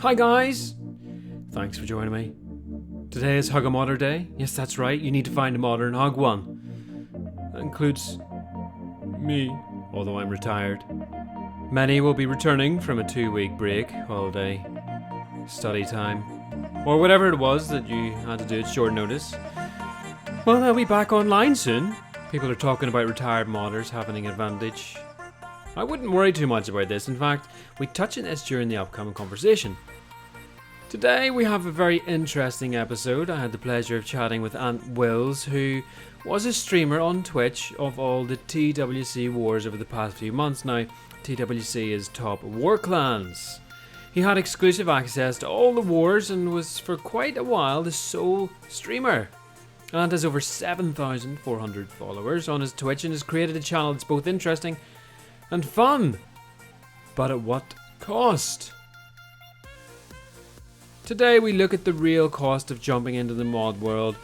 Hi guys! Thanks for joining me. Today is Hug a Modder Day. Yes, that's right, you need to find a modder and hug one. That includes me, although I'm retired. Many will be returning from a 2-week break, holiday, study time, or whatever it was that you had to do at short notice. Well, they'll be back online soon. People are talking about retired modders having an advantage. I wouldn't worry too much about this. In fact, we touch on this during the upcoming conversation. Today we have a very interesting episode. I had the pleasure of chatting with Antwillz, who was a streamer on Twitch of all the TWC wars over the past few months. Now, TWC is top war clans. He had exclusive access to all the wars and was for quite a while the sole streamer. And has over 7,400 followers on his Twitch and has created a channel that's both interesting and fun. But at what cost? Today we look at the real cost of jumping into the mod world,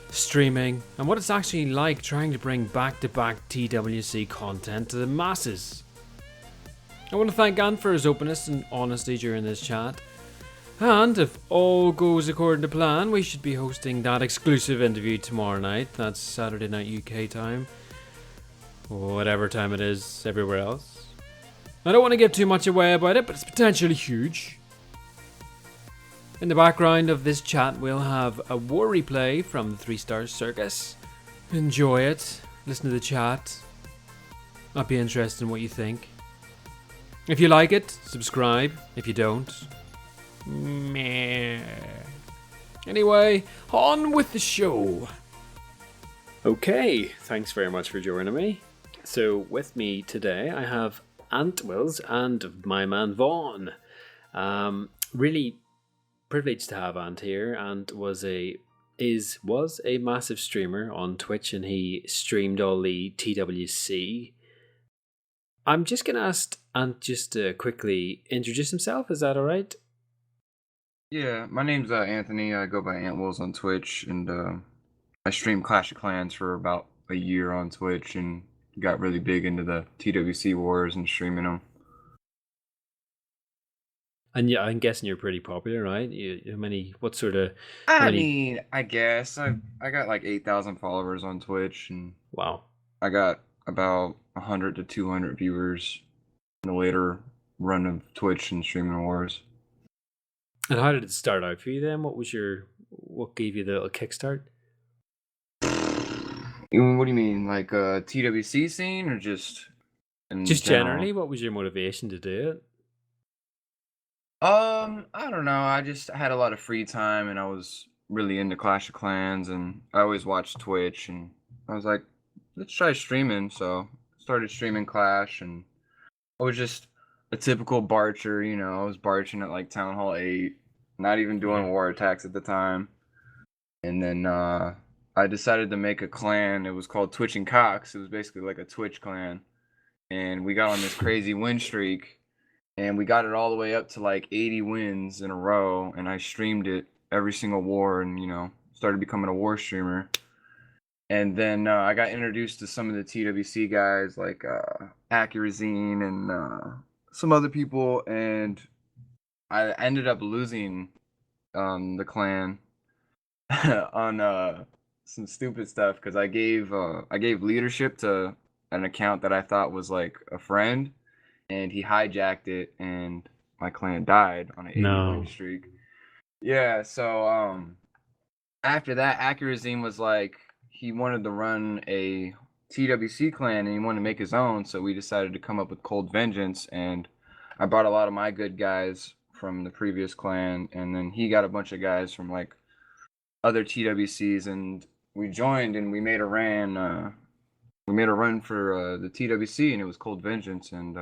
streaming, and what it's actually like trying to bring back-to-back TWC content to the masses. I want to thank Ant for his openness and honesty during this chat. And if all goes according to plan, we should be hosting that exclusive interview tomorrow night. That's Saturday night UK time. Whatever time it is everywhere else. I don't want to give too much away about it, but it's potentially huge. In the background of this chat, we'll have a war replay from the 3 Star Circus. Enjoy it. Listen to the chat. I'd be interested in what you think. If you like it, subscribe. If you don't, meh. Anyway, on with the show. Okay, thanks very much for joining me. So with me today, I have Antwillz and my man Vaughn. Really privileged to have Ant here. Ant was a massive streamer on Twitch, and he streamed all the TWC. I'm just gonna ask Ant just to quickly introduce himself. Is that all right? Yeah, my name's Anthony. I go by Antwillz on Twitch, and I streamed Clash of Clans for about a year on Twitch, and got really big into the TWC wars and streaming them. And yeah, I'm guessing you're pretty popular, right? What sort of? I mean, I guess I got like 8,000 followers on Twitch, and Wow. I got about 100 to 200 viewers in the later run of Twitch and streaming wars. And how did it start out for you then? What gave you the little kickstart? What do you mean, like TWC scene, or just in Just general? generally, what was your motivation to do it? I don't know. I just had a lot of free time, and I was really into Clash of Clans, and I always watched Twitch, and I was like, let's try streaming. So I started streaming Clash, and I was just a typical barcher, you know. I was barching at like Town Hall 8, not even doing war attacks at the time. And then I decided to make a clan. It was called Twitch and Cox. It was basically like a Twitch clan. And we got on this crazy win streak. And we got it all the way up to like 80 wins in a row. And I streamed it every single war and, you know, started becoming a war streamer. And then I got introduced to some of the TWC guys like Accurazine and some other people. And I ended up losing the clan on some stupid stuff because I gave leadership to an account that I thought was like a friend, and he hijacked it, and my clan died on an 80 win streak. Yeah, so after that, Accurazine was like, he wanted to run a TWC clan and he wanted to make his own, so we decided to come up with Cold Vengeance, and I brought a lot of my good guys from the previous clan, and then he got a bunch of guys from like other TWCs, and we joined and we made a run for the TWC, and it was Cold Vengeance, and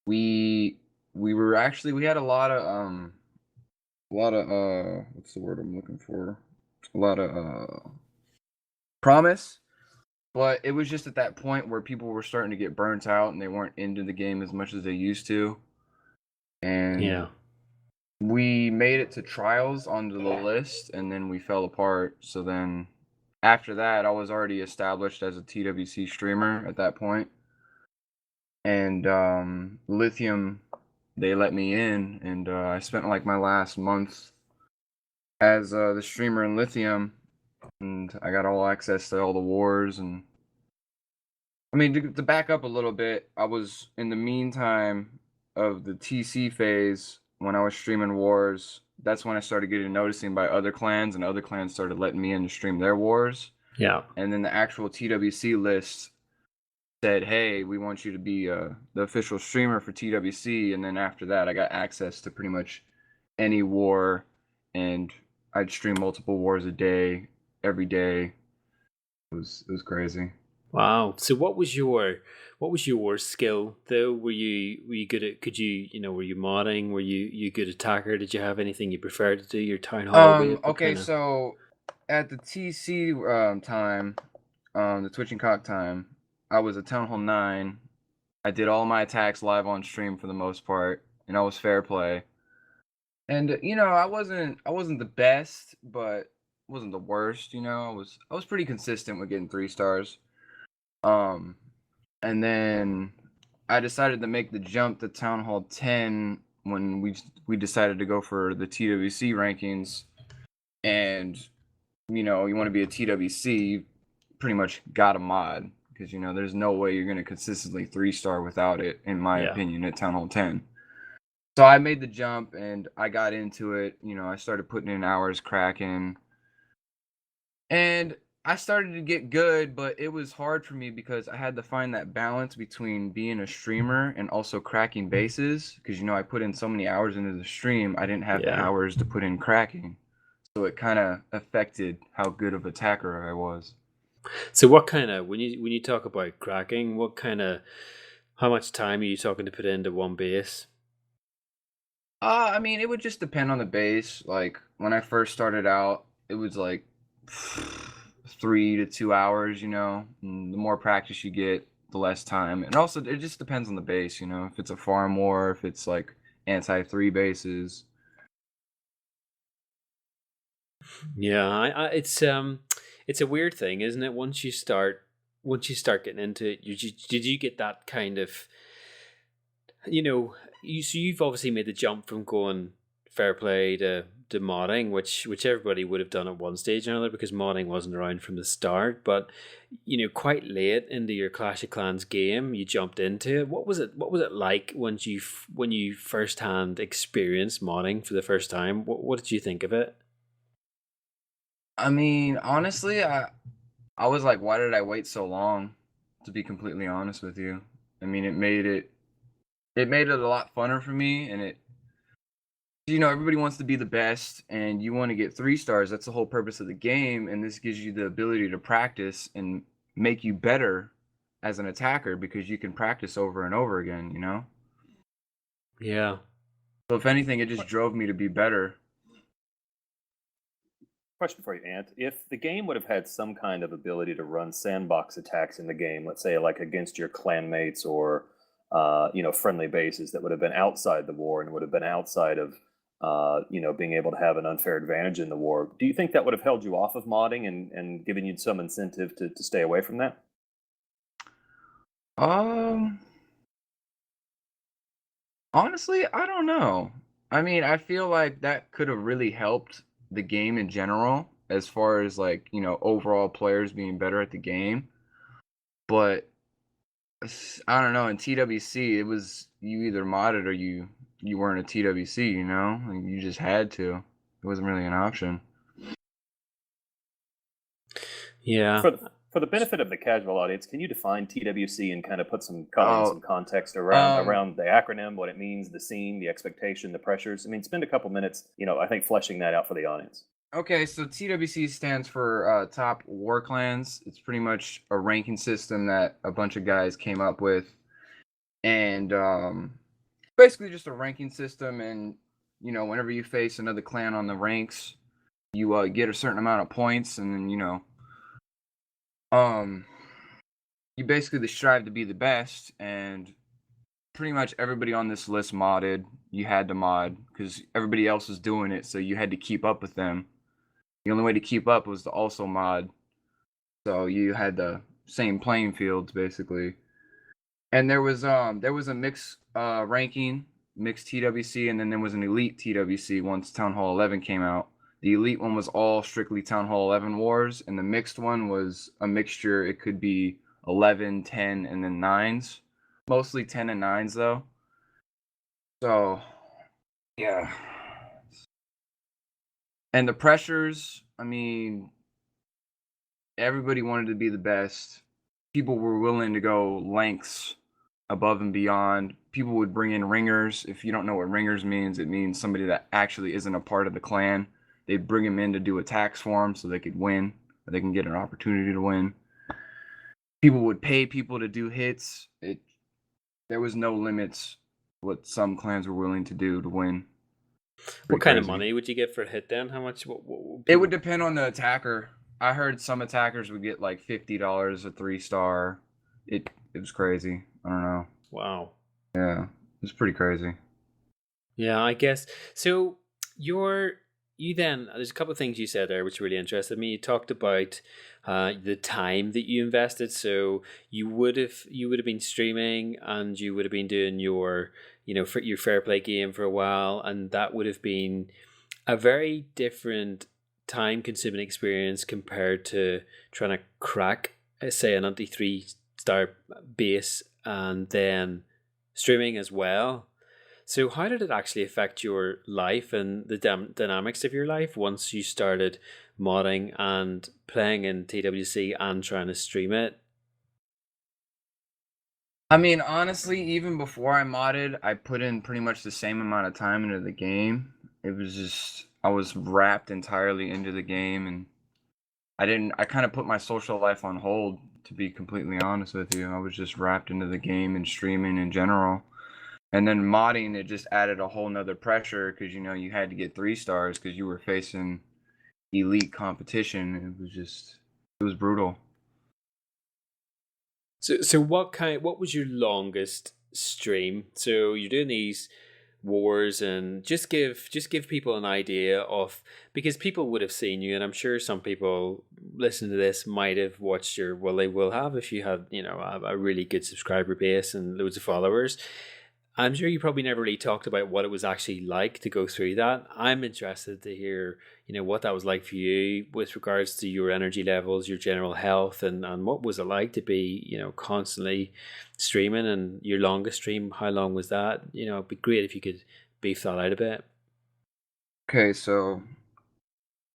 we had a lot of what's the word I'm looking for? A lot of promise, but it was just at that point where people were starting to get burnt out and they weren't into the game as much as they used to. And Yeah. we made it to trials onto the list, and then we fell apart. So then after that, I was already established as a TWC streamer at that point. And Lithium they let me in, and I spent like my last month as the streamer in Lithium, and I got all access to all the wars. And I mean, to back up a little bit, I was in the meantime of the TC phase when I was streaming wars. That's when I started getting noticing by other clans, and other clans started letting me in to stream their wars. Yeah. And then the actual TWC list said, "Hey, we want you to be the official streamer for TWC." And then after that, I got access to pretty much any war, and I'd stream multiple wars a day, every day. It was crazy. Wow. So what was your skill though? Were you good at were you modding? Were you good attacker? Did you have anything you preferred to do? Your town hall wave? What Okay, kind of so at the TC time, the Twitching Cock time, I was a Town Hall 9. I did all my attacks live on stream for the most part, and I was fair play. And I wasn't the best, but wasn't the worst. I was pretty consistent with getting 3 stars. Um, and then I decided to make the jump to Town Hall 10 when we decided to go for the TWC rankings. And you want to be a TWC, you pretty much got a mod, because there's no way you're going to consistently 3-star without it, in my Yeah. opinion, at Town Hall 10. So I made the jump and I got into it. I started putting in hours cracking, and I started to get good, but it was hard for me because I had to find that balance between being a streamer and also cracking bases, because I put in so many hours into the stream, I didn't have the Yeah. hours to put in cracking. So it kind of affected how good of attacker I was. So what kind of when you talk about cracking, how much time are you talking to put into one base? I mean, it would just depend on the base. Like when I first started out, it was like 3 to 2 hours. And the more practice you get, the less time. And also, it just depends on the base. If it's a farm war, if it's like anti-3 bases. Yeah, it's a weird thing, isn't it? Once you start getting into it, did you get that kind of, you've obviously made the jump from going fair play to modding, which everybody would have done at one stage or another, because modding wasn't around from the start. But quite late into your Clash of Clans game, you jumped into it. What was it like when you first hand experienced modding for the first time? What did you think of it? I mean, honestly, I was like, why did I wait so long? To be completely honest with you, I mean, it made it a lot funner for me, and everybody wants to be the best, and you want to get 3 stars. That's the whole purpose of the game, and this gives you the ability to practice and make you better as an attacker, because you can practice over and over again. Yeah. So if anything, it just drove me to be better. Question for you, Ant. If the game would have had some kind of ability to run sandbox attacks in the game, let's say like against your clanmates or friendly bases that would have been outside the war and would have been outside of being able to have an unfair advantage in the war, do you think that would have held you off of modding and given you some incentive to stay away from that? Um, Honestly, I don't know. I mean, I feel like that could have really helped the game in general, as far as like, overall players being better at the game. But I don't know. In TWC, it was you either modded or you weren't a TWC. Like, you just had to. It wasn't really an option. Yeah. For the benefit of the casual audience, can you define TWC and kind of put some color and Oh, some context around um, around the acronym, what it means, the scene, the expectation, the pressures? I mean, spend a couple minutes, I think fleshing that out for the audience. okay, so TWC stands for Top War Clans. It's pretty much a ranking system that a bunch of guys came up with, and basically just a ranking system. And whenever you face another clan on the ranks, you get a certain amount of points, and then um, you basically strive to be the best. And pretty much everybody on this list modded. You had to mod because everybody else was doing it, so you had to keep up with them. The only way to keep up was to also mod, so you had the same playing fields basically. And there was a mixed ranking. mixed TWC, and then there was an elite TWC once Town Hall 11 came out. The elite one was all strictly Town Hall 11 wars, and the mixed one was a mixture. It could be 11, 10, and then 9s. Mostly 10 and 9s, though. So, yeah. And the pressures, I mean, everybody wanted to be the best. People were willing to go lengths above and beyond. People would bring in ringers. If you don't know what ringers means, it means somebody that actually isn't a part of the clan. They'd bring them in to do attacks for them so they could win, or they can get an opportunity to win. People would pay people to do hits. There was no limits what some clans were willing to do to win. What kind of money would you get for a hit then? How much? It would depend on the attacker. I heard some attackers would get like $50 a 3-star. It was crazy. I don't know. Wow. Yeah, it was pretty crazy. Yeah, I guess. So there's a couple of things you said there which really interested me. You talked about the time that you invested. So you would have been streaming, and you would have been doing your for your fair play game for a while, and that would have been a very different time consuming experience compared to trying to crack, say, an anti 3-star base and then streaming as well. So how did it actually affect your life and the dynamics of your life once you started modding and playing in TWC and trying to stream it? I mean, honestly, even before I modded, I put in pretty much the same amount of time into the game. It was just, I was wrapped entirely into the game, and I kind of put my social life on hold, to be completely honest with you. I was just wrapped into the game and streaming in general. And then modding, it just added a whole nother pressure because, you had to get 3 stars because you were facing elite competition. It was brutal. So what was your longest stream? So you're doing these wars, and just give people an idea of, because people would have seen you, and I'm sure some people listening to this might have watched they will have if you had a really good subscriber base and loads of followers. I'm sure you probably never really talked about what it was actually like to go through that. I'm interested to hear, what that was like for you with regards to your energy levels, your general health, and what was it like to be, constantly streaming, and your longest stream, how long was that? It'd be great if you could beef that out a bit. Okay, so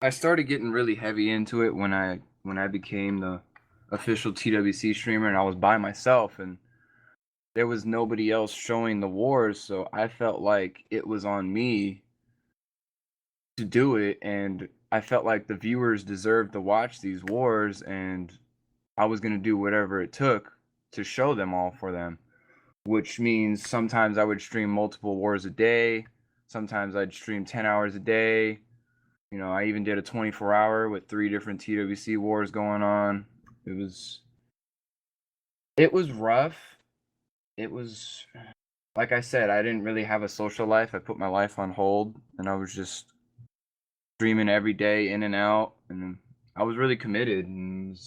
I started getting really heavy into it when I became the official TWC streamer, and I was by myself, and there was nobody else showing the wars, so I felt like it was on me to do it, and I felt like the viewers deserved to watch these wars, and I was going to do whatever it took to show them all for them, which means sometimes I would stream multiple wars a day, sometimes I'd stream 10 hours a day. I even did a 24-hour with 3 different TWC wars going on. It was rough. It was, like I said, I didn't really have a social life. I put my life on hold, and I was just streaming every day, in and out, and I was really committed. And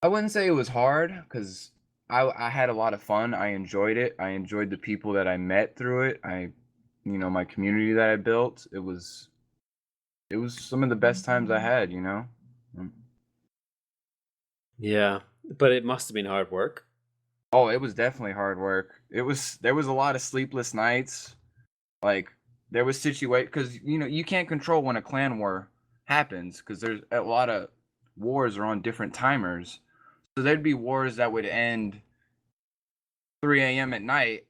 I wouldn't say it was hard, because I had a lot of fun. I enjoyed it. I enjoyed the people that I met through it. My community that I built. It was some of the best times I had. Yeah, but it must have been hard work. Oh, it was definitely hard work. There was a lot of sleepless nights. Like, there was because you can't control when a clan war happens, because there's a lot of wars are on different timers. So there'd be wars that would end 3 a.m. at night,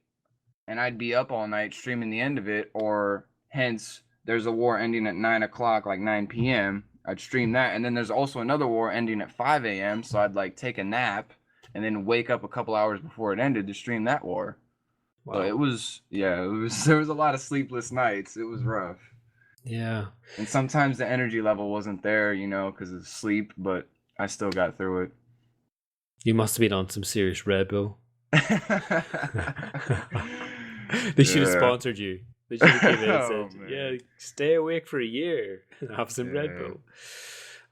and I'd be up all night streaming the end of it, or hence there's a war ending at 9 o'clock, like 9 p.m. I'd stream that, and then there's also another war ending at 5 a.m. So I'd take a nap and then wake up a couple hours before it ended to stream that war. Wow. So there was a lot of sleepless nights. It was rough. Yeah. And sometimes the energy level wasn't there, because of sleep, but I still got through it. You must have been on some serious Red Bull. They should have sponsored you. They should have came in and said, stay awake for a year and have some Red Bull.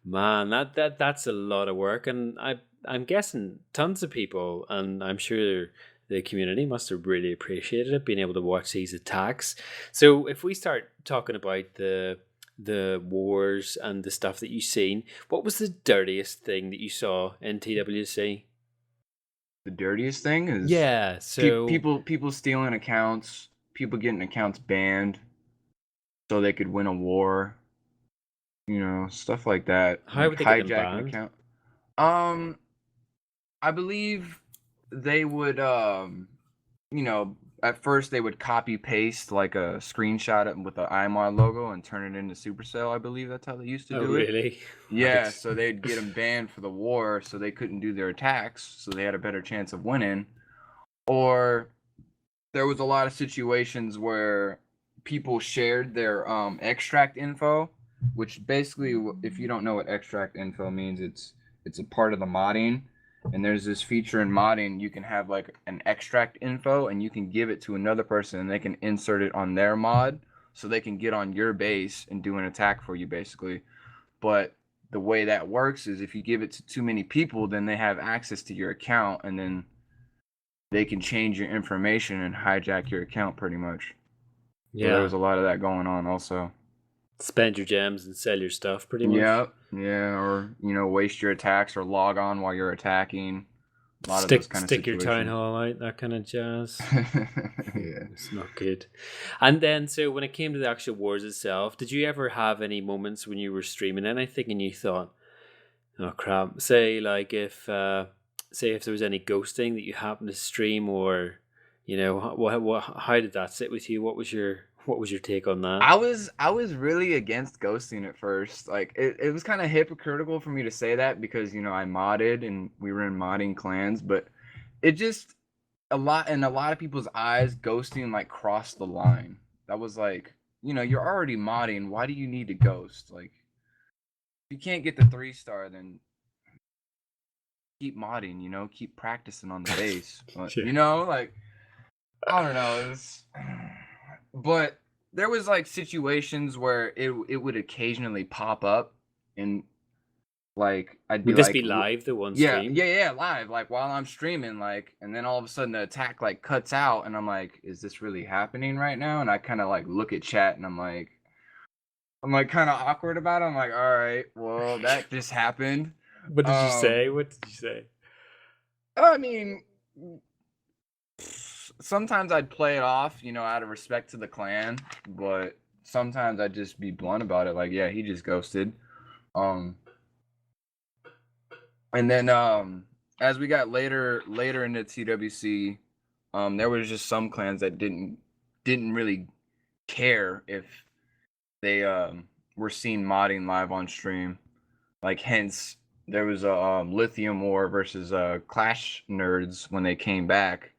Man, that's a lot of work. And I'm guessing tons of people, and I'm sure the community must have really appreciated it, being able to watch these attacks. So if we start talking about the wars and the stuff that you've seen, what was the dirtiest thing that you saw in TWC? The dirtiest thing is Yeah, so people stealing accounts, people getting accounts banned so they could win a war. Stuff like that. how Like would they get them hijack an banned? account. I believe they would at first they would copy paste like a screenshot with the iMod logo and turn it into Supercell. I believe that's how they used to Oh, do it. really? Yeah, Right. so they'd get them banned for the war so they couldn't do their attacks, so they had a better chance of winning. Or there was a lot of situations where people shared their extract info, which basically, if you don't know what extract info means, it's a part of the modding. And there's this feature in modding, you can have like an extract info and you can give it to another person and they can insert it on their mod so they can get on your base and do an attack for you basically. But the way that works is if you give it to too many people, then they have access to your account and then they can change your information and hijack your account pretty much. So there Yeah. was a lot of that going on also. Spend your gems and sell your stuff pretty much. Yep. Yeah, or waste your attacks or log on while you're attacking. A lot of those kind of Stick your situations. town hall out, that kind of jazz. Yeah. It's not good. And then, so when it came to the actual wars itself, did you ever have any moments when you were streaming anything and you thought, oh crap, say like if there was any ghosting that you happened to stream, or how did that sit with you? What was your take on that? I was really against ghosting at first. Like it was kind of hypocritical for me to say that because I modded and we were in modding clans, but it just in a lot of people's eyes, ghosting like crossed the line. That was like, you're already modding. Why do you need to ghost? Like, if you can't get the 3-star, then keep modding. Keep practicing on the base. But, Yeah. like, I don't know. But there was like situations where it would occasionally pop up, and like I'd be Would this like, be live, the one yeah, stream? yeah, live, like while I'm streaming, like, and then all of a sudden the attack like cuts out, and I'm like, is this really happening right now? And I kind of like look at chat, and I'm like kind of awkward about it. I'm like, all right, well, that just happened. What did you say? What did you say? I mean, sometimes I'd play it off, out of respect to the clan, but sometimes I'd just be blunt about it, like, yeah, he just ghosted. And then as we got later into TWC, there was just some clans that didn't really care if they were seen modding live on stream. Like, hence there was a Lithium War versus Clash Nerds when they came back,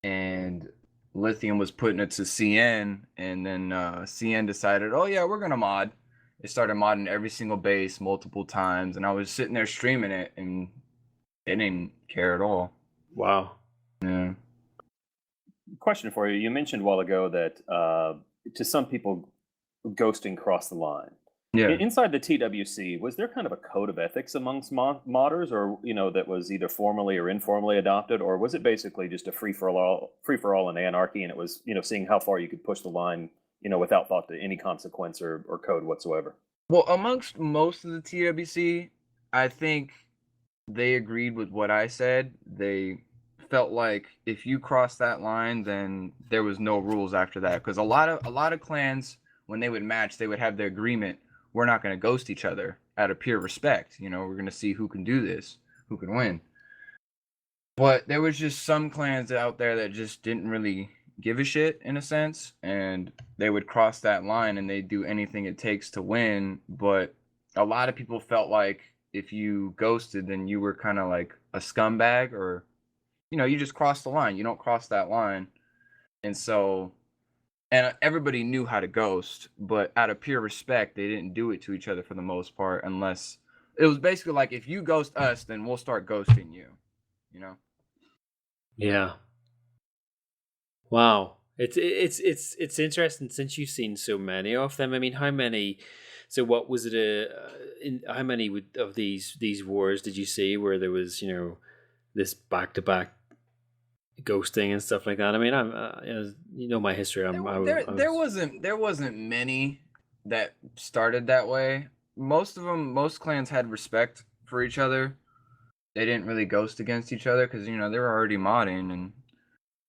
and Lithium was putting it to CN, and then CN decided, oh yeah, we're gonna mod. They started modding every single base multiple times, and I was sitting there streaming it, and they didn't care at all. Wow. Yeah. Question for you. You mentioned a while ago that to some people, ghosting crossed the line. Yeah. Inside the TWC, was there kind of a code of ethics amongst modders, or that was either formally or informally adopted, or was it basically just a free for all and anarchy, and it was seeing how far you could push the line, without thought to any consequence or code whatsoever? Well, amongst most of the TWC, I think they agreed with what I said. They felt like if you crossed that line, then there was no rules after that. Because a lot of clans, when they would match, they would have their agreement. We're not going to ghost each other out of pure respect. We're going to see who can do this, who can win. But there was just some clans out there that just didn't really give a shit, in a sense, and they would cross that line and they'd do anything it takes to win. But a lot of people felt like if you ghosted, then you were kind of like a scumbag, or you just crossed the line. You don't cross that line. And everybody knew how to ghost, but out of pure respect, they didn't do it to each other for the most part, unless it was basically like, if you ghost us, then we'll start ghosting you. Yeah. Wow. It's interesting, since you've seen so many of them. I mean, how many? So what was it? How many of these wars did you see where there was this back-to-back ghosting and stuff like that. I mean, I'm you know my history. There wasn't many that started that way. Most clans had respect for each other. They didn't really ghost against each other because they were already modding. And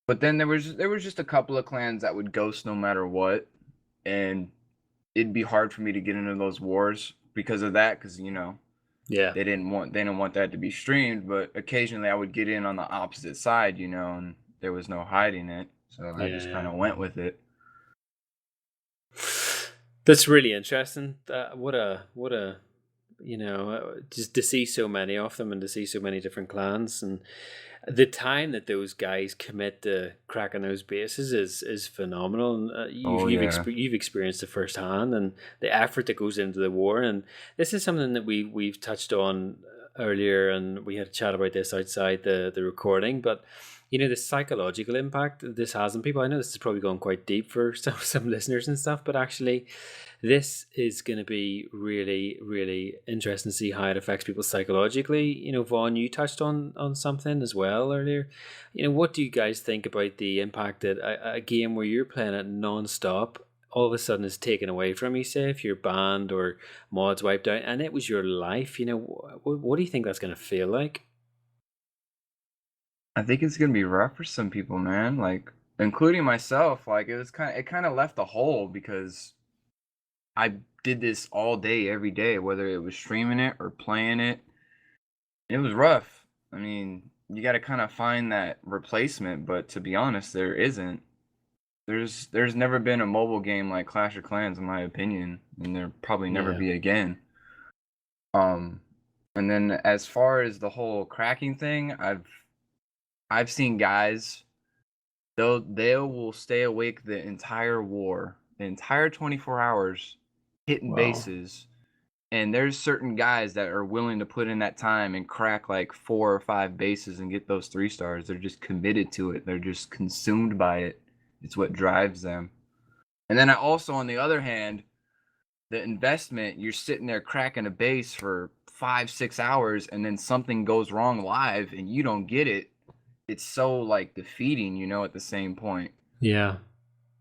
but then there was just a couple of clans that would ghost no matter what, and it'd be hard for me to get into those wars because of that, because yeah. they didn't want that to be streamed. But occasionally I would get in on the opposite side, and there was no hiding it, so I just kind of went with it. That's really interesting. What a just to see so many of them and to see so many different clans, and the time that those guys commit to cracking those bases is phenomenal. And you've experienced it firsthand, and the effort that goes into the war. And this is something that we've touched on earlier, and we had a chat about this outside the recording. But the psychological impact this has on people. I know this is probably going quite deep for some listeners and stuff, but actually this is going to be really, really interesting to see how it affects people psychologically. Vaughn, you touched on something as well earlier. What do you guys think about the impact that a game where you're playing it non-stop all of a sudden is taken away from you, say if you're banned or mods wiped out, and it was your life? What do you think that's going to feel like? I think it's gonna be rough for some people, man. Like, including myself. Like, it kind of left a hole because I did this all day, every day, whether it was streaming it or playing it. It was rough. I mean, you got to kind of find that replacement, but to be honest, there isn't. There's never been a mobile game like Clash of Clans, in my opinion, and there probably never be again. And then as far as the whole cracking thing, I've seen guys, they will stay awake the entire war, the entire 24 hours, hitting bases. And there's certain guys that are willing to put in that time and crack like 4 or 5 bases and get those 3 stars. They're just committed to it. They're just consumed by it. It's what drives them. And then I also, on the other hand, the investment, you're sitting there cracking a base for 5-6 hours, and then something goes wrong live and you don't get it. It's so like defeating, at the same point. Yeah.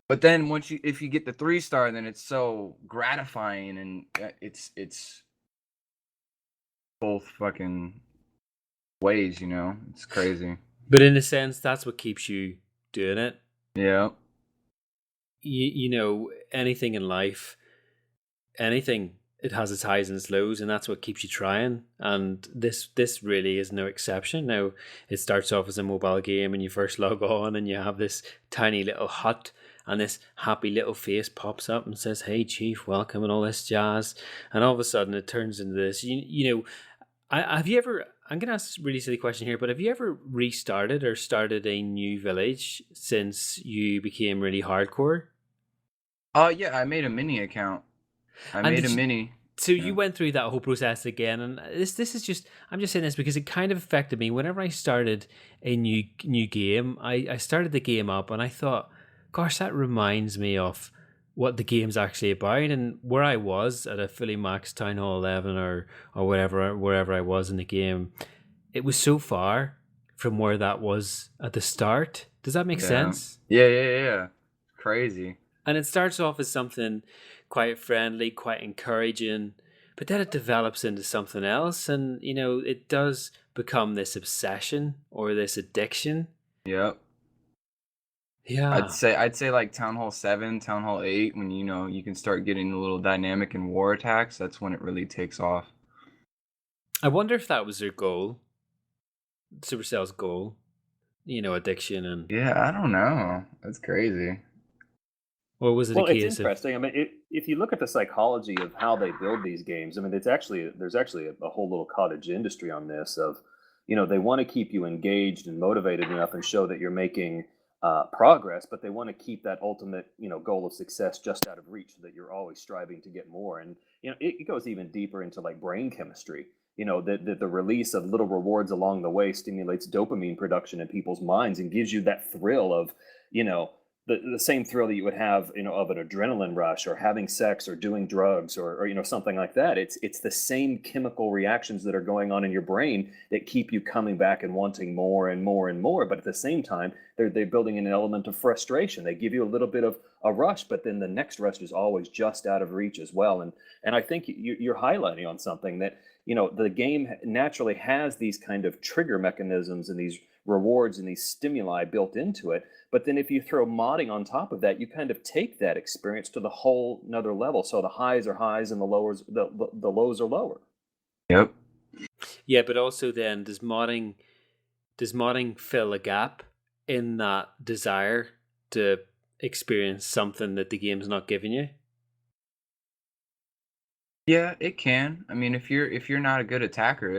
But then if you get the 3-star, then it's so gratifying, and it's both fucking ways, It's crazy. But in a sense, that's what keeps you doing it. Yeah. Anything in life, it has its highs and its lows, and that's what keeps you trying. And this really is no exception. Now, it starts off as a mobile game, and you first log on, and you have this tiny little hut, and this happy little face pops up and says, "Hey, Chief, welcome," and all this jazz. And all of a sudden, it turns into this. Have you ever? I'm going to ask a really silly question here, but have you ever restarted or started a new village since you became really hardcore? Yeah, I made a mini account. So you went through that whole process again, and this is just, I'm just saying this because it kind of affected me. Whenever I started a new game, I started the game up and I thought, gosh, that reminds me of what the game's actually about. And where I was at a fully maxed Town Hall 11 or wherever I was in the game, it was so far from where that was at the start. Does that make sense? Yeah. Crazy. And it starts off as something quite friendly, quite encouraging, but then it develops into something else, and it does become this obsession or this addiction. Yep. Yeah. I'd say like Town Hall 7, Town Hall 8, when you can start getting a little dynamic in war attacks, that's when it really takes off. I wonder if that was their goal. Supercell's goal. Addiction and... Yeah, I don't know. That's crazy. Or was it a case it's interesting. I mean, if you look at the psychology of how they build these games, I mean, there's actually a whole little cottage industry on this of, they want to keep you engaged and motivated enough and show that you're making progress, but they want to keep that ultimate, goal of success just out of reach, so that you're always striving to get more. And, it goes even deeper into like brain chemistry. The release of little rewards along the way stimulates dopamine production in people's minds and gives you that thrill of, the same thrill that you would have, of an adrenaline rush or having sex or doing drugs or something like that. It's the same chemical reactions that are going on in your brain that keep you coming back and wanting more and more and more. But at the same time, they're building in an element of frustration. They give you a little bit of a rush, but then the next rush is always just out of reach as well. And I think you're highlighting on something that the game naturally has these kind of trigger mechanisms and these rewards and these stimuli built into it. But then if you throw modding on top of that, you kind of take that experience to the whole another level. So the highs are highs and the lows are lower. Yep. Yeah, but also then does modding fill a gap in that desire to experience something that the game's not giving you? Yeah, it can. I mean, if you're not a good attacker,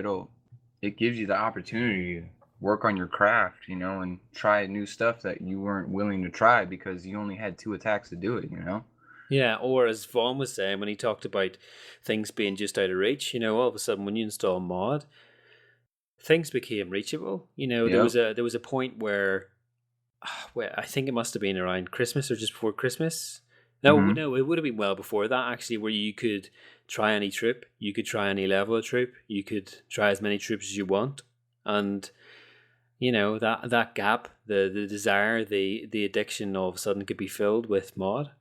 it gives you the opportunity to work on your craft, and try new stuff that you weren't willing to try because you only had 2 attacks to do it, Yeah, or as Vaughn was saying when he talked about things being just out of reach, all of a sudden when you install mod, things became reachable. There was Yep. a point where I think it must have been around Christmas or just before Christmas. Hmm. No, it would have been well before that actually, where you could try any troop, you could try any level of troop, you could try as many troops as you want, and that gap, the desire, the addiction, all of a sudden could be filled with mod.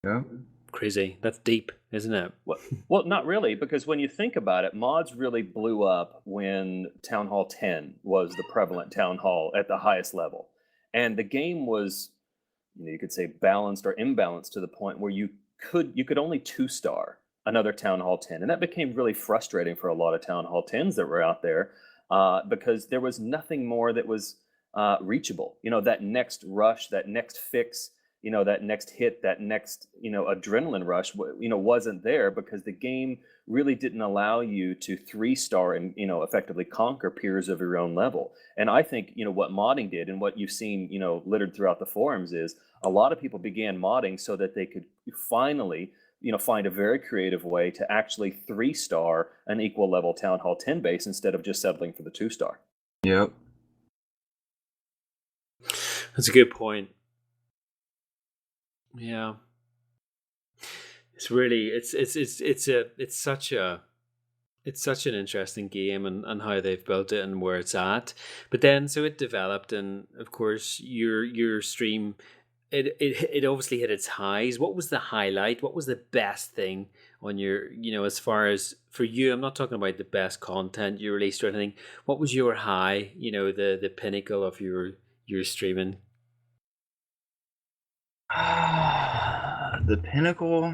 Yep. Crazy. That's deep, isn't it? Well, not really, because when you think about it, mods really blew up when Town Hall 10 was the prevalent town hall at the highest level. And the game was, you could say balanced or imbalanced to the point where you could only 2-star another Town Hall 10. And that became really frustrating for a lot of Town Hall 10s that were out there, because there was nothing more that was reachable. That next rush, that next fix, that next hit, that next adrenaline rush, wasn't there because the game really didn't allow you to 3-star and effectively conquer peers of your own level. And I think what modding did, and what you've seen littered throughout the forums, is a lot of people began modding so that they could finally find a very creative way to actually 3-star an equal level Town Hall 10 base instead of just settling for the 2-star. Yep. That's a good point. Yeah, it's really it's such an interesting game, and how they've built it and where it's at. But then so it developed, and of course your stream, it obviously hit its highs. What was the highlight? What was the best thing on your, as far as for you? I'm not talking about the best content you released or anything. What was your high? The pinnacle of your streaming. The pinnacle.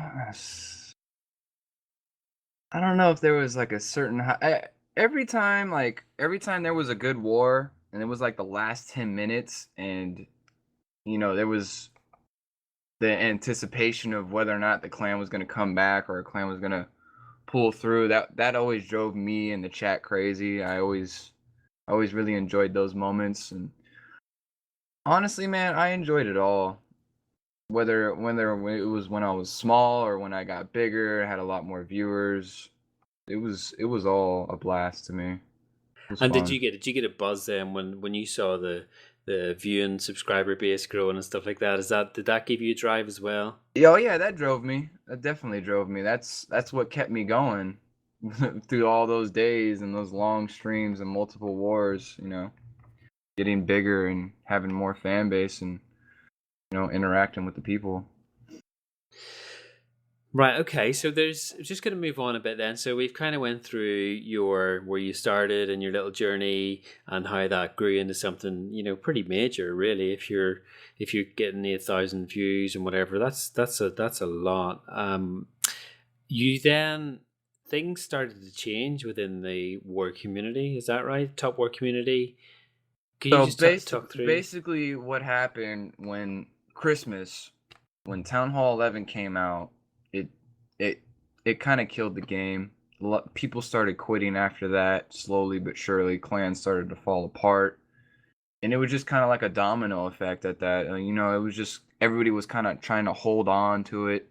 I don't know if there was like a certain every time there was a good war and it was like the last 10 minutes and there was the anticipation of whether or not the clan was going to come back or a clan was going to pull through. That always drove me and the chat crazy. I always really enjoyed those moments, and honestly, man, I enjoyed it all. Whether it was when I was small or when I got bigger, had a lot more viewers, it was all a blast to me. It was And fun. did you get a buzz then when you saw the view and subscriber base growing and stuff like that? Did that give you a drive as well? Yeah, oh yeah, that drove me. That definitely drove me. That's what kept me going through all those days and those long streams and multiple wars. Getting bigger and having more fan base and interacting with the people. Right. Okay. So there's just going to move on a bit then. So we've kind of went through where you started and your little journey and how that grew into something pretty major, really. If you're getting 8,000 views and whatever, that's a lot. You then things started to change within the war community. Is that right? Top war community. Can you So just talk through? basically, what happened when Christmas, when Town Hall 11 came out, it it it kind of killed the game. People started quitting after that, slowly but surely. Clans started to fall apart, and it was just kind of like a domino effect at that. It was just everybody was kind of trying to hold on to it.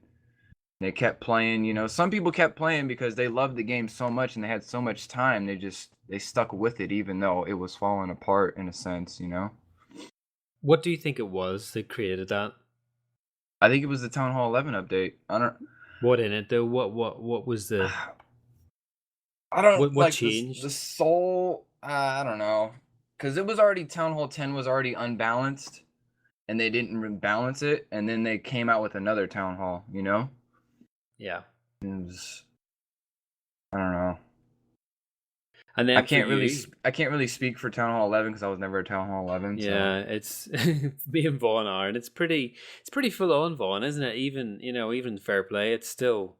They kept playing. Some people kept playing because they loved the game so much and they had so much time. They stuck with it even though it was falling apart in a sense. What do you think it was that created that? I think it was the Town Hall 11 update. What in it though? What was the I don't what like this. The changed? soul. I don't know, because it was already Town Hall 10 was already unbalanced, and they didn't balance it, and then they came out with another Town Hall. You know, Yeah. it was, I don't know. And I then for can't really you, I can't really speak for Town Hall 11 because I was never a Town Hall 11. So yeah, it's being Vaughn Iron. It's pretty full on Vaughn, isn't it? Even fair play, it still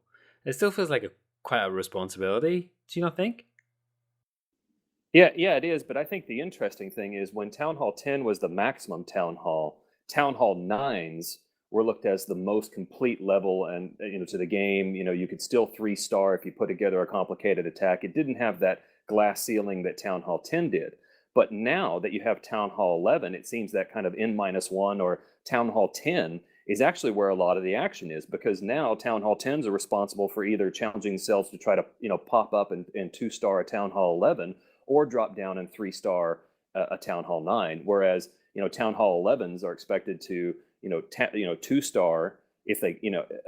feels like quite a responsibility. Do you not think? Yeah, it is. But I think the interesting thing is when Town Hall 10 was the maximum Town Hall 9s were looked as the most complete level and to the game. You could still 3-star if you put together a complicated attack. It didn't have that glass ceiling that Town Hall 10 did. But now that you have Town Hall 11, it seems that kind of N-1 or Town Hall 10 is actually where a lot of the action is, because now Town Hall 10s are responsible for either challenging themselves to try to pop up and 2-star a Town Hall 11, or drop down and 3-star a Town Hall 9. Whereas Town Hall 11s are expected to 2-star if they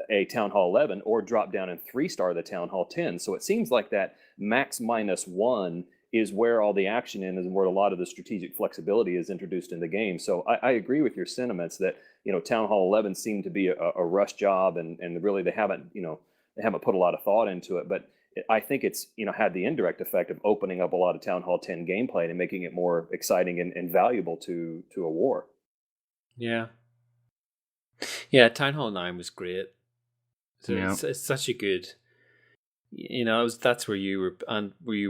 a Town Hall 11, or drop down and 3-star the Town Hall 10. So it seems like that max -1 is where all the action is, and where a lot of the strategic flexibility is introduced in the game. So I agree with your sentiments that Town Hall 11 seemed to be a rush job, and really they haven't put a lot of thought into it. But I think it's had the indirect effect of opening up a lot of Town Hall 10 gameplay and making it more exciting and valuable to a war. Yeah, yeah. Town Hall 9 was great. So yeah, it's such a good. That's where you were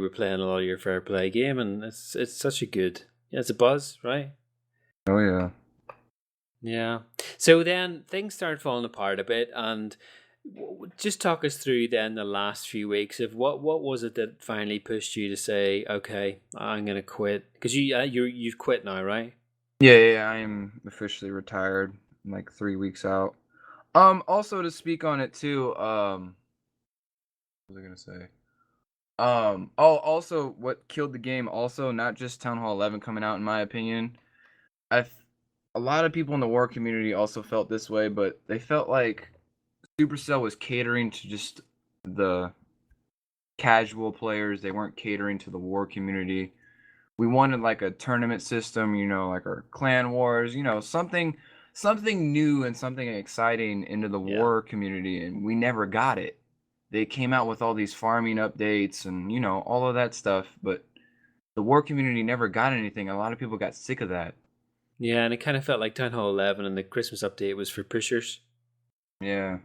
playing a lot of your fair play game, and it's such a good. Yeah, it's a buzz, right? oh yeah. Yeah. So then things started falling apart a bit, and just talk us through then the last few weeks of what was it that finally pushed you to say, okay, I'm gonna quit, because you've quit now, right? Yeah. I am officially retired. I'm like 3 weeks out. Also to speak on it too. What was I gonna say? Oh, also, what killed the game? Also, not just Town Hall 11 coming out, in my opinion. I, a lot of people in the war community also felt this way, but they felt like Supercell was catering to just the casual players. They weren't catering to the war community. We wanted like a tournament system, like our clan wars, something new and something exciting into the Yeah. war community, and we never got it. They came out with all these farming updates and all of that stuff, but the war community never got anything. A lot of people got sick of that. Yeah, and it kind of felt like Town Hall 11 and the Christmas update was for pushers. Yeah.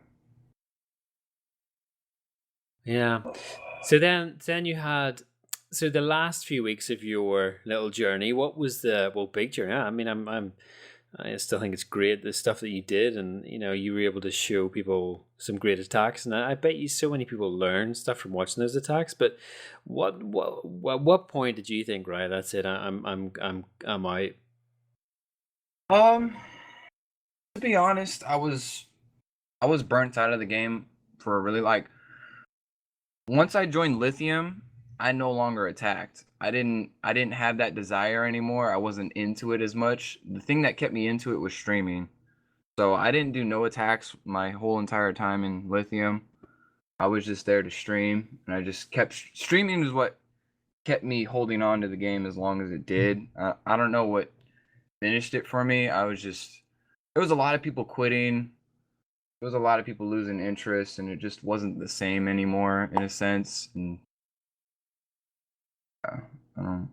Yeah. So then you had, so the last few weeks of your little journey, what was the, well, big journey? I mean, I still think it's great, the stuff that you did, and you were able to show people some great attacks, and I bet you so many people learn stuff from watching those attacks. But what point did you think, right? That's it. I'm out. Um, to be honest, I was burnt out of the game for a really once I joined Lithium, I no longer attacked. I didn't have that desire anymore. I wasn't into it as much. The thing that kept me into it was streaming. So I didn't do no attacks my whole entire time in Lithium. I was just there to stream, and I just kept streaming is what kept me holding on to the game as long as it did. I don't know what finished it for me. There was a lot of people quitting. There was a lot of people losing interest, and it just wasn't the same anymore in a sense. And I don't know.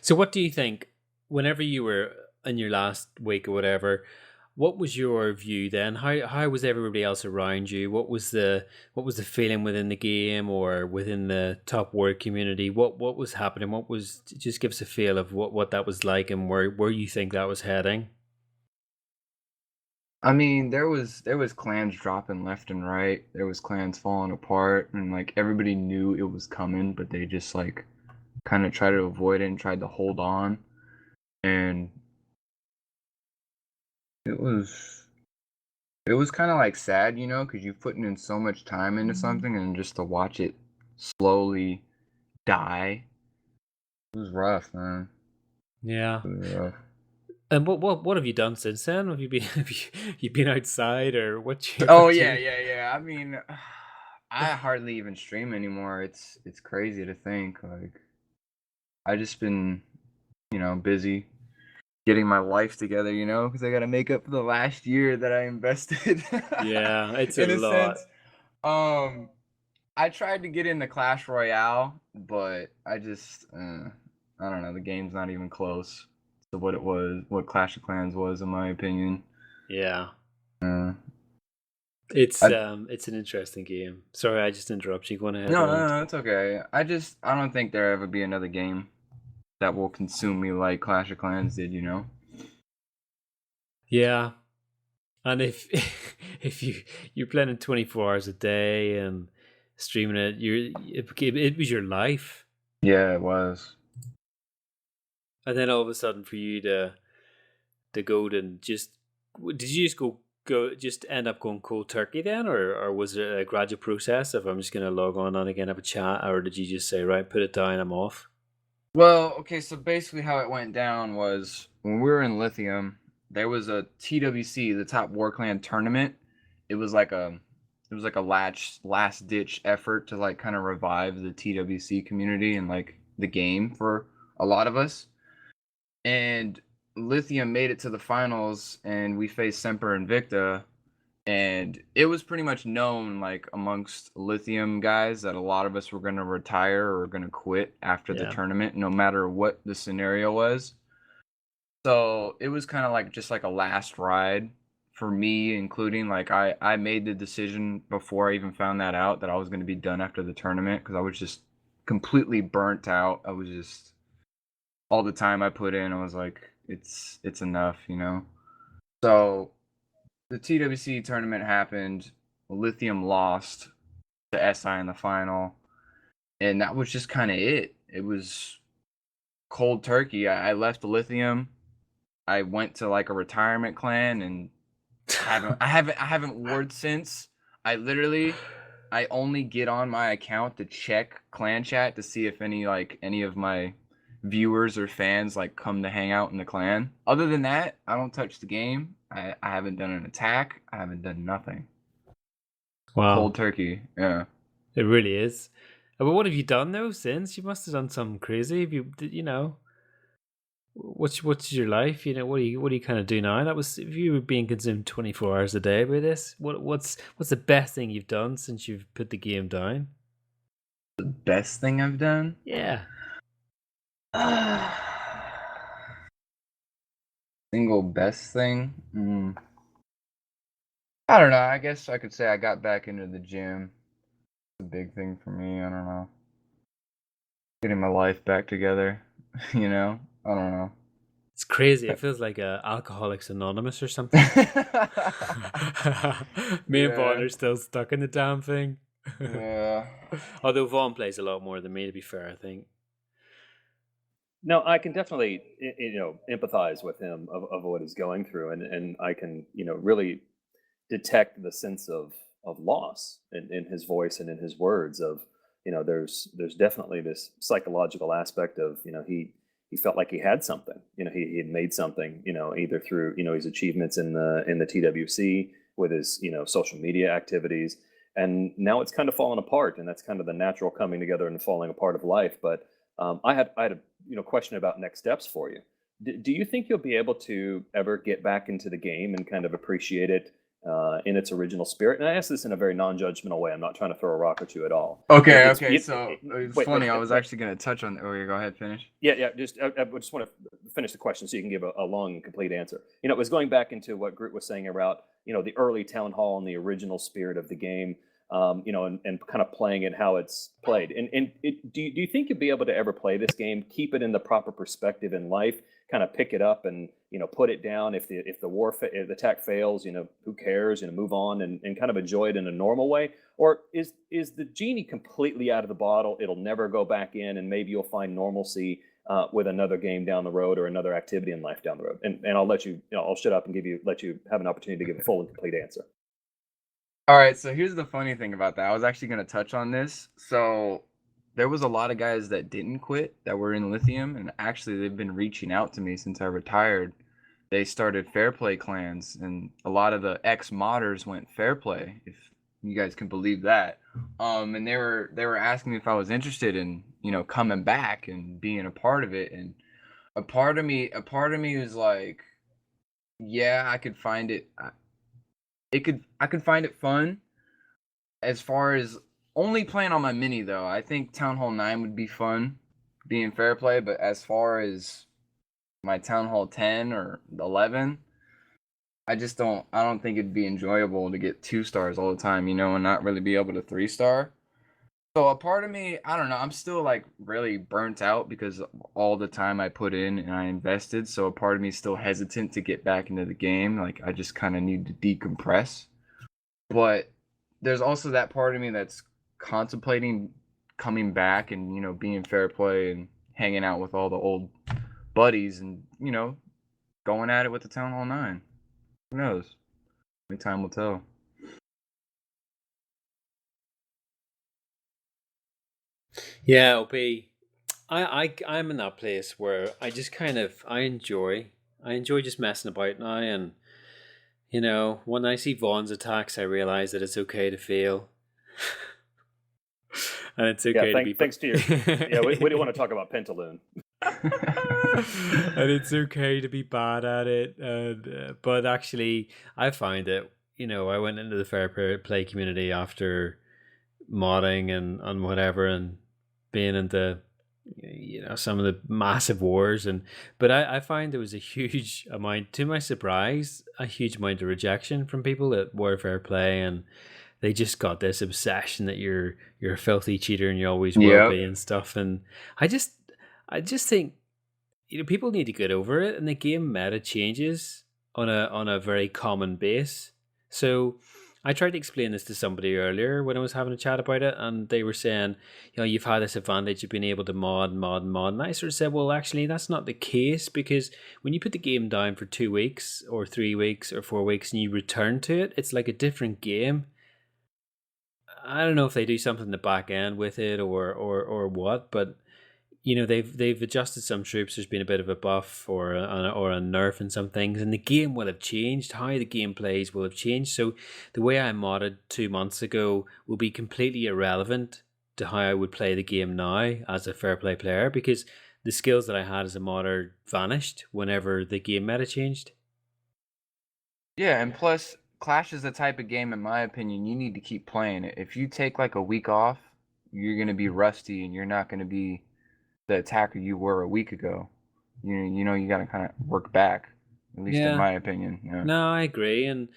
So what do you think, whenever you were in your last week or whatever, what was your view then? How was everybody else around you? What was the feeling within the game or within the top word community? What was happening? Just give us a feel of what that was like, and where you think that was heading. I mean, there was clans dropping left and right. There was clans falling apart, and like everybody knew it was coming, but they just like kind of tried to avoid it and tried to hold on. And it was it was kind of like sad, because you've put in so much time into something, and just to watch it slowly die, it was rough, man. Yeah. It was rough. And what have you done since then? Have you been you been outside or what you Oh what yeah, you? yeah, yeah. I mean, I hardly even stream anymore. It's crazy to think. Like I just been, busy getting my life together, because I got to make up for the last year that I invested Yeah, it's a in a lot. sense. Um, I tried to get into Clash Royale, but I don't know. The game's not even close to what Clash of Clans was, in my opinion. Yeah. Uh, It's I um it's an interesting game. Sorry, I just interrupt you. Go on ahead, No, no, Roland. no, it's okay. I don't think there'll ever be another game that will consume me like Clash of Clans did. Yeah. And if if you're playing 24 hours a day and streaming it, it was your life. Yeah, it was. And then all of a sudden for you to go and did you just go just end up going cold turkey then, or was it a gradual process of I'm just gonna log on and again have a chat, or did you just say right, put it down, I'm off? Well, okay, so basically how it went down was when we were in Lithium, there was a TWC, the Top War Clan tournament. It was like a last ditch effort to like kind of revive the TWC community and like the game for a lot of us. And Lithium made it to the finals and we faced Semper Invicta, and it was pretty much known like amongst Lithium guys that a lot of us were going to retire or going to quit after the Yeah. tournament no matter what the scenario was. So it was kind of like just like a last ride for me, including like I made the decision before I even found that out that I was going to be done after the tournament because I was just completely burnt out. I was just all the time I put in, I was like it's enough. So the TWC tournament happened. Lithium lost to SI in the final, and that was just kind of it. It was cold turkey. I left Lithium. I went to like a retirement clan, and I haven't warred since. I only get on my account to check clan chat to see if any of my viewers or fans like come to hang out in the clan. Other than that, I don't touch the game. I haven't done an attack. I haven't done nothing. Wow, Cold turkey. Yeah. it really is. But what have you done though since? You must have done something crazy. If what's your life? What do you kind of do now? That was if you were being consumed 24 hours a day by this. What's the best thing you've done since you've put the game down? The best thing I've done? Yeah. Single best thing? I don't know. I guess I could say I got back into the gym. It's a big thing for me. I don't know. Getting my life back together. I don't know. It's crazy. It feels like Alcoholics Anonymous or something. Me and Vaughn Yeah. are still stuck in the damn thing. Yeah. Although Vaughn plays a lot more than me, to be fair, I think. No, I can definitely empathize with him of what he's going through, and I can really detect the sense of loss in his voice and in his words of there's definitely this psychological aspect of he felt like he had something, he had made something, either through his achievements in the TWC with his social media activities, and now it's kind of fallen apart, and that's kind of the natural coming together and falling apart of life. But I had a question about next steps for you. Do you think you'll be able to ever get back into the game and kind of appreciate it in its original spirit? And I ask this in a very non-judgmental way. I'm not trying to throw a rock at you at all. Okay, It's okay. So it's wait, funny. I was wait. actually gonna touch on. Oh, yeah, go ahead, finish. Yeah. I just want to finish the question so you can give a long and complete answer. It was going back into what Groot was saying about the early town hall and the original spirit of the game. And kind of playing it how it's played. Do you think you'll be able to ever play this game, keep it in the proper perspective in life, kind of pick it up and put it down if the if the attack fails, who cares, move on and kind of enjoy it in a normal way? Or is the genie completely out of the bottle? It'll never go back in, and maybe you'll find normalcy with another game down the road or another activity in life down the road. And I'll let I'll shut up and let you have an opportunity to give a full and complete answer. All right, so here's the funny thing about that. I was actually going to touch on this. So there was a lot of guys that didn't quit that were in Lithium, and actually they've been reaching out to me since I retired they started fair play clans, and a lot of the ex-modders went fair play, if you guys can believe that. And they were asking me if I was interested in, coming back and being a part of it. And a part of me was like, yeah, I could find it. I could find it fun. As far as only playing on my mini though, I think Town Hall 9 would be fun, being fair play. But as far as my Town Hall 10 or 11, I don't think it'd be enjoyable to get 2 stars all the time, and not really be able to 3 star. So a part of me, I don't know, I'm still like really burnt out because of all the time I put in and I invested. So a part of me is still hesitant to get back into the game. Like I just kind of need to decompress. But there's also that part of me that's contemplating coming back and, being fair play and hanging out with all the old buddies and, going at it with the Town Hall 9. Who knows? Only time will tell. Yeah, it'll be. I'm in that place where I just I enjoy just messing about now, and when I see Vaughn's attacks, I realize that it's okay to fail, and it's Yeah, okay to be. thanks to your. Yeah, we don't want to talk about Pentaloon. And it's okay to be bad at it, but actually, I find it. I went into the fair play community after modding and whatever, and being into some of the massive wars, but I find there was a huge amount, to my surprise, a huge amount of rejection from people that were fair play, and they just got this obsession that you're a filthy cheater and you always will Yep. be and stuff. And I just think people need to get over it, and the game meta changes on a very common base. So I tried to explain this to somebody earlier when I was having a chat about it, and they were saying, you've had this advantage of being able to mod. And I sort of said, well, actually, that's not the case, because when you put the game down for 2 weeks or 3 weeks or 4 weeks and you return to it, it's like a different game. I don't know if they do something in the back end with it or what, but they've adjusted some troops. There's been a bit of a buff or a nerf in some things, and the game will have changed. How the game plays will have changed. So the way I modded 2 months ago will be completely irrelevant to how I would play the game now as a fair play player, because the skills that I had as a modder vanished whenever the game meta changed. Yeah, and plus, Clash is the type of game, in my opinion, you need to keep playing it. If you take like a week off, you're gonna be rusty and you're not gonna be the attacker you were a week ago. You gotta kind of work back, at least in Yeah. my opinion. Yeah. No, I agree. And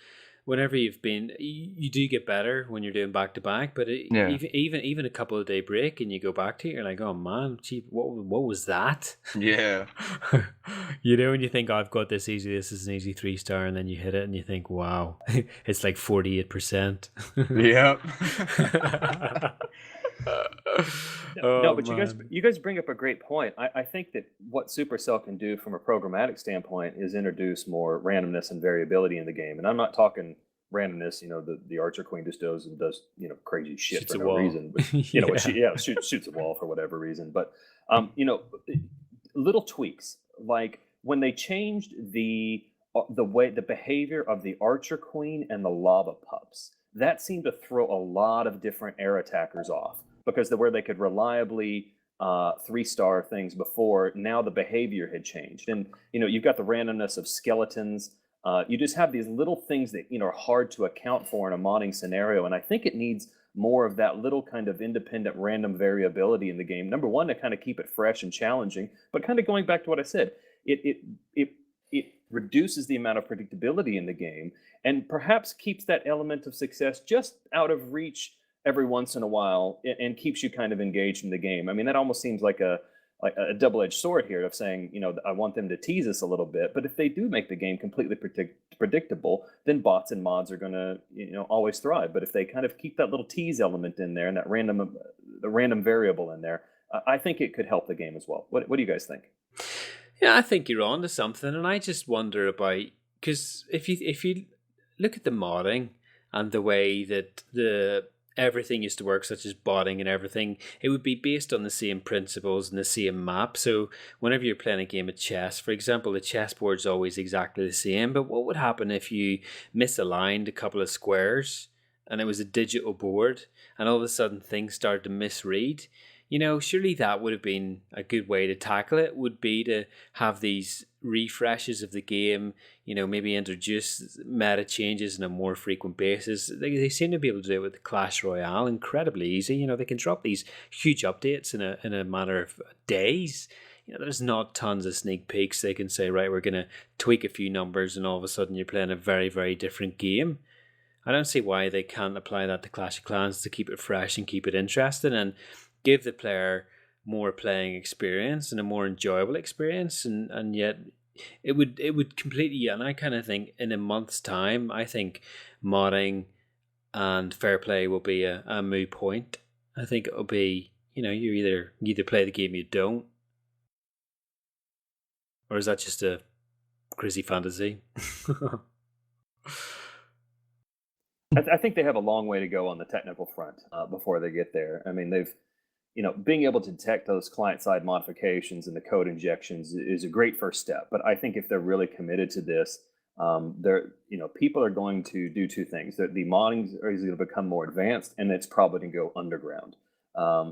whenever you do get better when you're doing back to back. But Yeah. even a couple of day break and you go back to it, you're like, oh man, gee, what was that? Yeah. And you think, oh, I've got this easy. This is an easy 3 star, and then you hit it and you think, wow, it's like 48%. Yep. No, but man. you guys bring up a great point. I think that what Supercell can do from a programmatic standpoint is introduce more randomness and variability in the game. And I'm not talking randomness, the Archer Queen just does crazy shit Shoots for a no wall. reason. But, shoots a wall for whatever reason. But little tweaks, like when they changed the behavior of the Archer Queen and the Lava Pups, that seemed to throw a lot of different air attackers off, because where they could reliably 3-star things before, now the behavior had changed. And you've got the randomness of skeletons. You just have these little things that are hard to account for in a modding scenario, and I think it needs more of that little kind of independent random variability in the game. Number one, to kind of keep it fresh and challenging, but kind of going back to what I said, it reduces the amount of predictability in the game, and perhaps keeps that element of success just out of reach every once in a while, and keeps you kind of engaged in the game. I mean, that almost seems like a double-edged sword here of saying, I want them to tease us a little bit, but if they do make the game completely predictable, then bots and mods are going to, always thrive. But if they kind of keep that little tease element in there and that the random variable in there, I think it could help the game as well. What do you guys think? Yeah, I think you're on to something, and I just wonder about, because if you look at the modding and the way that the everything used to work, such as botting and everything, it would be based on the same principles and the same map. So whenever you're playing a game of chess, for example, the chessboard's always exactly the same. But what would happen if you misaligned a couple of squares and it was a digital board and all of a sudden things started to misread? Surely that would have been a good way to tackle it, would be to have these refreshes of the game, maybe introduce meta changes on a more frequent basis. They seem to be able to do it with Clash Royale incredibly easy. They can drop these huge updates in a matter of days. There's not tons of sneak peeks. They can say, right, we're going to tweak a few numbers and all of a sudden you're playing a very, very different game. I don't see why they can't apply that to Clash of Clans to keep it fresh and keep it interesting and give the player more playing experience and a more enjoyable experience, and yet it would completely. And I kind of think in a month's time, I think modding and fair play will be a moot point. I think it'll be, you either play the game, you don't, or is that just a crazy fantasy? I think they have a long way to go on the technical front before they get there. I mean, they've, being able to detect those client-side modifications and the code injections is a great first step. But I think if they're really committed to this, people are going to do two things. The modding is going to become more advanced, and it's probably going to go underground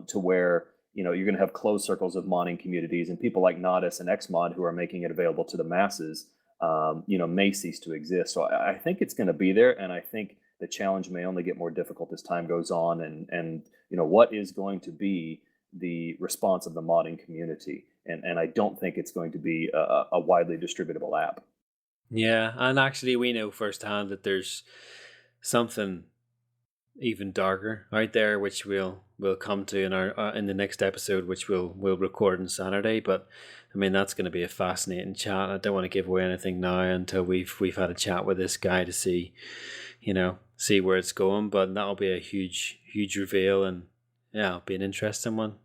to where, you're going to have closed circles of modding communities, and people like Nodus and Xmod who are making it available to the masses, may cease to exist. So I think it's going to be there, and I think the challenge may only get more difficult as time goes on, and what is going to be the response of the modding community, and I don't think it's going to be a widely distributable app. Yeah, and actually we know firsthand that there's something even darker out there, which we'll come to in the next episode, which we'll record on Saturday. But I mean, that's going to be a fascinating chat. I don't want to give away anything now until we've had a chat with this guy to see where it's going. But that'll be a huge reveal, and yeah, it'll be an interesting one.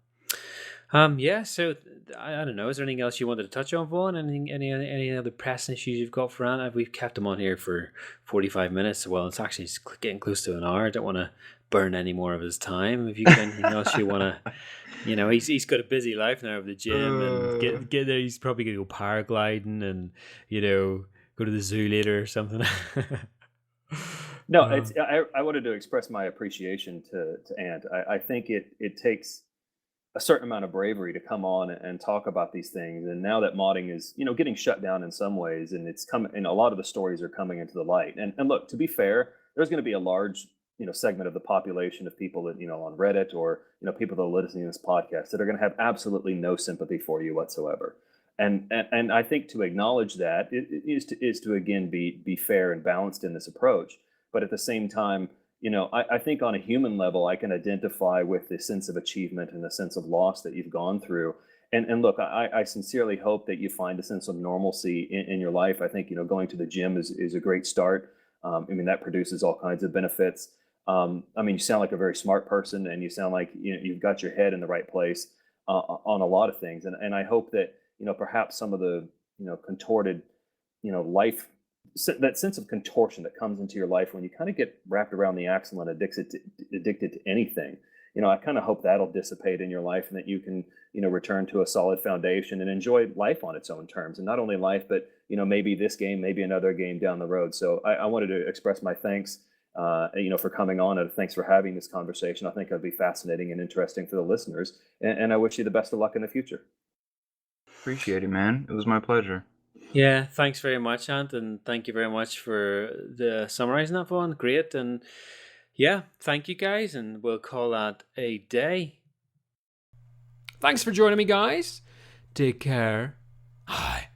So I don't know. Is there anything else you wanted to touch on, Vaughan? Any other pressing issues you've got for Ant? We've kept him on here for 45 minutes. Well, it's actually getting close to an hour. I don't want to burn any more of his time. If you got anything else you want to, he's got a busy life now with the gym and get there. He's probably going to go paragliding and go to the zoo later or something. No, I wanted to express my appreciation to Ant. I think it takes a certain amount of bravery to come on and talk about these things. And now that modding is, getting shut down in some ways, and it's coming, and a lot of the stories are coming into the light. And look, to be fair, there's going to be a large, segment of the population of people that, on Reddit or, people that are listening to this podcast that are going to have absolutely no sympathy for you whatsoever. And I think to acknowledge that is to again be fair and balanced in this approach. But at the same time, I think on a human level, I can identify with the sense of achievement and the sense of loss that you've gone through. And look, I sincerely hope that you find a sense of normalcy in your life. I think, going to the gym is a great start. That produces all kinds of benefits. You sound like a very smart person, and you sound like you've got your head in the right place on a lot of things. And I hope that, perhaps some of the, contorted, life, that sense of contortion that comes into your life when you kind of get wrapped around the axle and addicted to anything. I kind of hope that'll dissipate in your life, and that you can, return to a solid foundation and enjoy life on its own terms, and not only life, but, maybe this game, maybe another game down the road. So I wanted to express my thanks, for coming on, and thanks for having this conversation. I think it'll be fascinating and interesting for the listeners, and I wish you the best of luck in the future. Appreciate it, man. It was my pleasure. Yeah, thanks very much, Ant, and thank you very much for the summarizing that, Vaughan. Great, and yeah, thank you guys, and we'll call that a day. Thanks for joining me, guys. Take care. Hi.